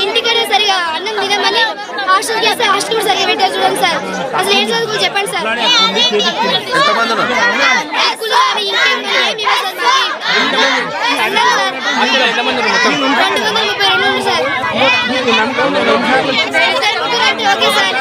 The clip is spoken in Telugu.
ఇంటికైనా సరిగా అన్నం తినమని హాస్టల్కి వేస్తే హాస్టల్ కూడా సరిగా పెట్టారు చూడండి సార్. అసలు ఏం చదువుకో చెప్పండి సార్. Okay sir.